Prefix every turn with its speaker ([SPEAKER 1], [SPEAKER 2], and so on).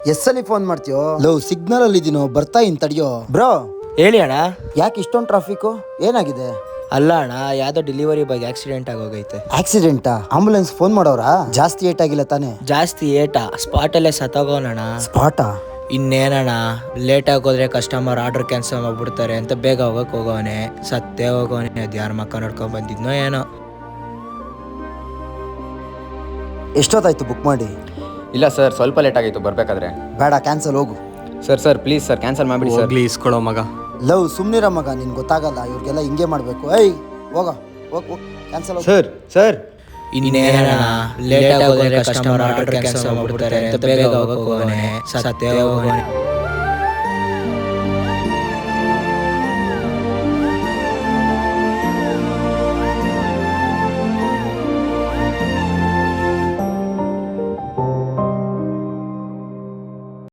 [SPEAKER 1] ಎಸ್ಸಲ್ಲಿ phone ಮಾಡ್ತೀಯೋ? Love signal ಅಲ್ಲಿ ಇದೀನೋ, ಬರ್ತಾ ಇನ್ ತಡಿಯೋ. ಬ್ರೋ
[SPEAKER 2] ಹೇಳಿ ಅಣ್ಣ.
[SPEAKER 1] ಯಾಕೆ ಇಷ್ಟೊಂದು ಟ್ರಾಫಿಕ್? ಏನಾಗಿದೆ?
[SPEAKER 2] ಅಲ್ಲ ಅಣ್ಣ, ಯಾವ್ದೋ ಡೆಲಿವರಿ ಬಾಯ್ ಆಕ್ಸಿಡೆಂಟ್ ಆಗೋಗೈತೆ.
[SPEAKER 1] ಆಕ್ಸಿಡೆಂಟಾ? ಆಂಬುಲೆನ್ಸ್ ಫೋನ್ ಮಾಡೋರಾ? ಜಾಸ್ತಿ ಏಟ್ ಆಗಿಲ್ಲ ತಾನೆ?
[SPEAKER 2] ಜಾಸ್ತಿ ಏಟಾ? ಸ್ಪಾಟಲ್ಲೇ ಸತ್ತೋಗೋಣ.
[SPEAKER 1] ಸ್ಪಾಟಾ?
[SPEAKER 2] ಇನ್ನೇನಣ್ಣ, ಲೇಟ್ ಆಗೋದ್ರೆ ಕಸ್ಟಮರ್ ಆರ್ಡರ್ ಕ್ಯಾನ್ಸಲ್ ಮಾಡ್ಬಿಡ್ತಾರೆ ಅಂತ ಬೇಗ ಹೋಗಕ್ ಹೋಗೋನೆ. ಸತ್ತೇ ಹೋಗೋನೆ. ಅದು ಯಾರ ಮಕ್ಕ ನೋಡ್ಕೊಂಡ್ ಬಂದಿದ್ನೋ ಏನೋ.
[SPEAKER 1] ಎಷ್ಟೊತ್ತಾಯ್ತು ಬುಕ್ ಮಾಡಿ?
[SPEAKER 3] ಇಲ್ಲ ಸರ್, ಸ್ವಲ್ಪ ಲೇಟ್ ಆಗಿತ್ತು ಬರಬೇಕಾದ್ರೆ.
[SPEAKER 1] ಬೇಡ, ಕ್ಯಾನ್ಸಲ್ ಹೋಗು.
[SPEAKER 3] ಸರ್ ಪ್ಲೀಸ್ ಸರ್, ಕ್ಯಾನ್ಸಲ್ ಮಾಡಿಬಿಡಿ ಸರ್.
[SPEAKER 4] ಪ್ಲೀಸ್ ಕೊಡೋ ಮಗ.
[SPEAKER 1] ಲವ್ ಸುಮ್ನಿರ ಮಗ, ನಿನ್ ಗೊತ್ತಾಗಲ್ಲ, ಇವ್ರಿಗೆಲ್ಲ ಹಿಂಗೆ ಮಾಡ್ಬೇಕು. ಏಯ್ ಹೋಗ, ಹೋಗ್ ಕ್ಯಾನ್ಸಲ್ ಹೋಗು.
[SPEAKER 3] ಸರ್
[SPEAKER 2] ಇನ್ನೇನಣ್ಣ, ಲೇಟ್ ಆಗೋದ್ರೆ ಕಸ್ಟಮರ್ ಆರ್ಡರ್ ಕ್ಯಾನ್ಸಲ್ ಮಾಡ್ಬಿಡ್ತಾರೆ ಅಂತ ಬೇಗ ಹೋಗಕ್ ಹೋಗೋನೆ. ಸತ್ತೇ ಹೋಗೋನೆ.